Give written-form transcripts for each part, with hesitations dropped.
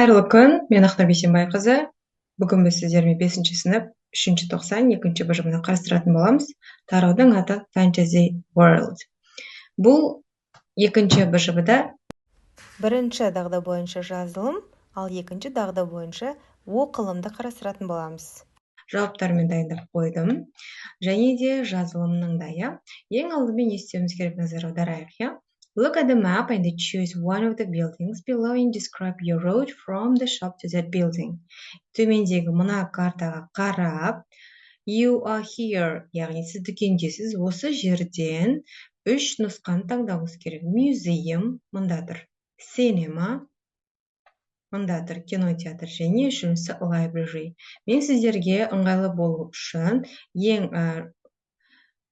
Қайырлы күн, мен Ақтар Бейсенбайқызы. Бүгін біз сіздермен 5-ші сынып 3-ші тоқсан 2-ші бөлімін қарастыратын боламыз. Тараудың аты Fantasy World. Бұл 2-ші бөлімде Бірінші дағды бойынша жазылым, ал екінші дағды бойынша оқылымды қарастыратын боламыз. жауаптармен дайындап қойдым. Және де жазылымның да, ең алдымен не істеуіміз керек, назар аударайық, Look at the map and choose one of the buildings below and describe your road from the shop to that building. Төмендегі мына картаға қарап, you are here, яғни сіз дүкендесіз, осы жерден 3 нұсқаны таңдауыңыз керек. Museum, мында тұр. Cinema, мында тұр. Кинотеатр, және үшіншісі library. Мен сіздерге ыңғайлы болу үшін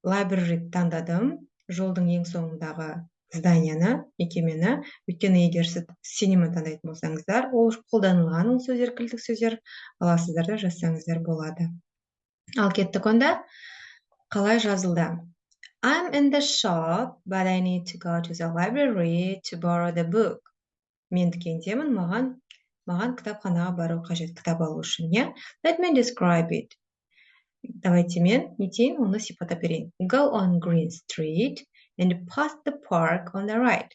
library таңдадым, жолдың ең соңындағы зданияны, мекемені. Өйткені егер сіз cinema таңдайтын болсаңыздар, ол қолданылған ол сөздер, кілттік сөздер, аласыздар да жазсаңыздар болады. Ал кеттік онда, қалай жазылды? I'm in the shop, but I need to go to the library to borrow the book. Мен дүкендемін, маған кітапханаға бару қажет, кітап алу үшін, Let me describe it. Давайте мен нетейін, оны сипаттап берейін. Go on Green Street and pass the park on the right.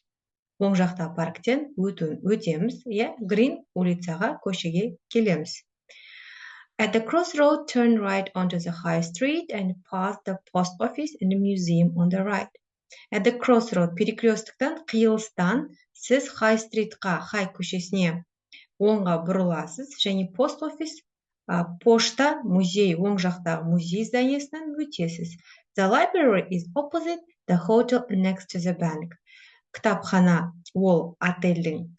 Оң жақта парктен өтеміз, Green улицаға, көшеге келеміз. At the crossroad, turn right onto the high street and pass the post office and the museum on the right. At the crossroad, перекресттіктен, қиылыстан, сіз high streetқа, high көшесіне оңға бұрыласыз, және post office, пошта, музей, оң жақтағы музей зданиясынан өтесіз. The library is opposite the hotel next to the bank. Кітапхана ол отельге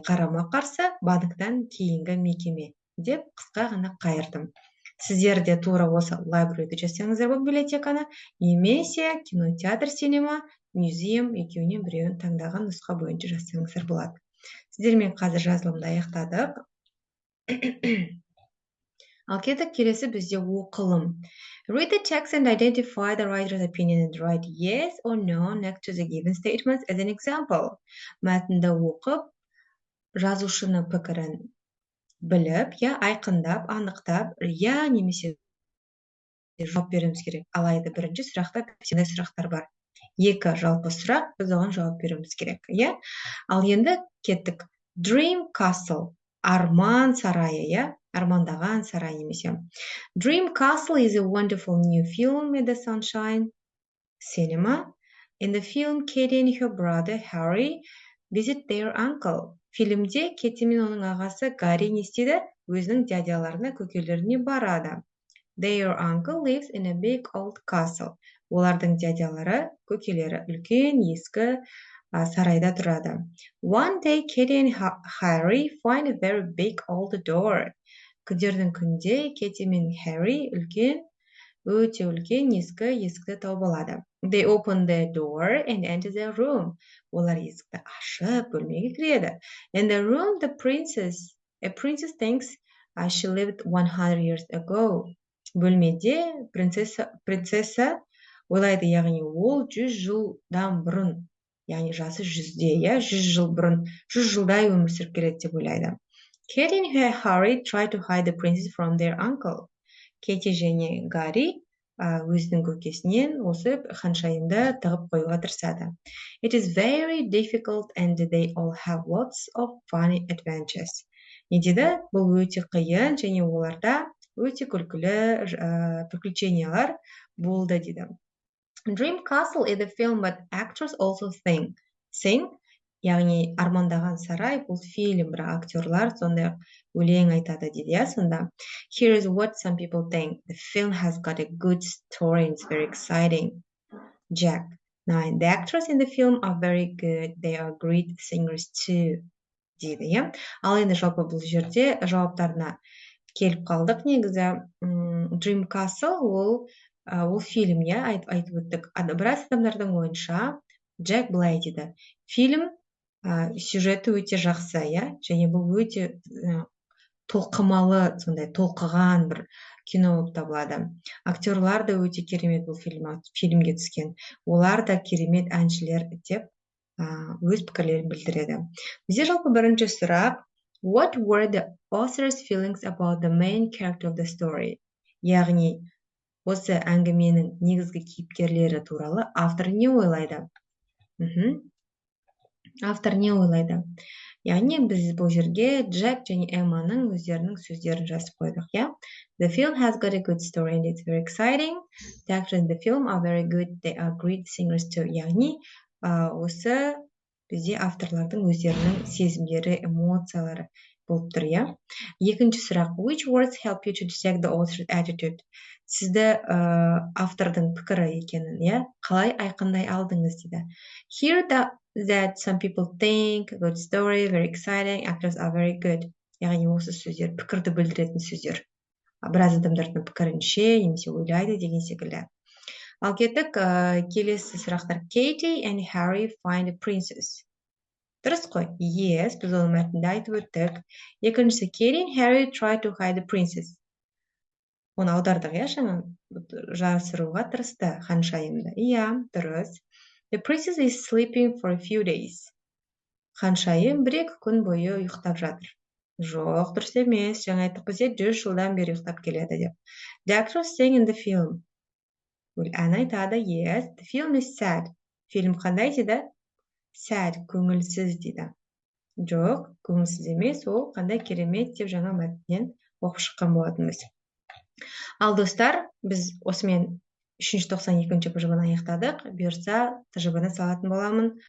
қарама-қарсы, банктан кейінгі мекеме, деп қысқа ғана қайырдым. Сіздер де тура осы library'ді жазсаңыздар бұл библиотеканы, немесе кинотеатр, cinema, museum екеуінен біреуін таңдаған нұсқа бойынша жазсаңыздар болады. Сіздермен қазір жазылымды аяқтадық. Ал кеттік, келесі бізде оқылым. Read the text and identify the writer's opinion and write yes or no next to the given statements as an example. Мәтінді оқып, жазушыны пікірін біліп, айқындап, анықтап, немесе жауап беруіміз керек. Алайда бірінші сұрақта қандай сұрақтар бар. 2 жалпы сұрақ, біз оған жауап беруіміз керек. Ал енді кеттік. Dream Castle, арман сарайы, армандаған сарай немесе. Dream Castle is a wonderful new film with the sunshine. Cinema. In the film, Katie and her brother Harry visit their uncle. Фильмде Кети мен оның ағасы Гарри не істеді? Өзінің дядяларына, көкелеріне барады. Their uncle lives in a big old castle. Олардың дядялары, көкелері үлкен, ескі сарайда тұрады. One day, Katie and Harry find a very big old door. Күдердің күнде Кети мен Harry өте үлкен есікті тауып алады. They open the door and enter the room. Олар есікті ашып, бөлмеге кіреді. In the room, a princess thinks she lived 100 years ago. Бөлмеде принцесса ойлайды, яғни ол 100 жылдан бұрын, яғни жасы 100-де, 100 жыл бұрын, 100 жылдай өмір сүріп келеді деп ойлайды. Katie and Harry try to hide the princess from their uncle. Кети және Гарри өзінің көкесінен осы ханшайымды тығып қоюға тырысады. It is very difficult and they all have lots of funny adventures. Не дейді? Бұл өте қиын, және оларда өте күлкілі приключениялар болды дейді. Dream Castle is a film, but actors also sing. Яғни армандаған сарай бұл фильм, бірақ актерлар сондай өлең айтады дейді, сонда. Here is what some people think. The film has got a good story and it's very exciting. Jack. Now, the actors in the film are very good. They are great singers too. дейді, Ал енді жалпы бұл жерде жауаптарына келіп қалдық. Негізі Dream Castle ол фильм, айтып өттік. Біраз адамдардың ойынша Джек былай дейді. Фильм сюжеті өте жақсы, және бұл өте толқымалы, сондай толқыған бір кино болып табылады. Актерлар да өте керемет бұл фильмге түскен. Олар да керемет әншілер деп өз пікірлерін білдіреді. Бізде жалпы бірінші сұрақ, What were the author's feelings about the main character of the story? Яғни, осы әңгіменің негізгі кейіпкерлері туралы автор не ойлайды? Автор не ойлайды? Яғни, біз бұл жерге Джек және Эмманың өздерінің сөздерін жазып қойдық, иә? The film has got a good story and it's very exciting. The actors in the film are very good. They are great singers too. Яғни, осы бізде авторлардың өздерінің сезімдері, эмоциялары болып тұр, иә? Екінші сұрақ. Which words help you to detect the author's attitude? Сізді автордың пікірі екенін, иә? Қалай айқындай алдыңыз дейді. Here that some people think, good story, very exciting, actors are very good. Яғни осы сөздер пікірді білдіретін сөздер. Біраз адамдардың пікірінше, немесе ойлайды деген секілді. Ал кеттік, келесі сұрақтар. Katie and Harry find a princess. Дұрыс қой? Yes, біз оны мәтінде айтып өттік. Екіншісі, Katie and Harry try to hide the princess. Оны аудардық, иә, жаңа жасыруға тырысты, ханшайымды. Иә, дұрыс. The princess is sleeping for a few days. Ханшайым 1-2 күн бойы ұйықтап жатыр. Жоқ, дұрыс емес. Жаңа айттық бізде 100 жылдан бері ұйықтап келеді деп. The actors sing in the film. Ән айтады, yes. The film is sad. Фильм қандай дейді? Sad, көңілсіз дейді. Жоқ, көңілсіз емес, ол қандай керемет деп жаңа мәтіннен оқып шыққан болатынбыз. Ал достар, біз осымен 392-ші тжб-ны аяқтадық. Бұйырса, тжб-ны салатын боламын.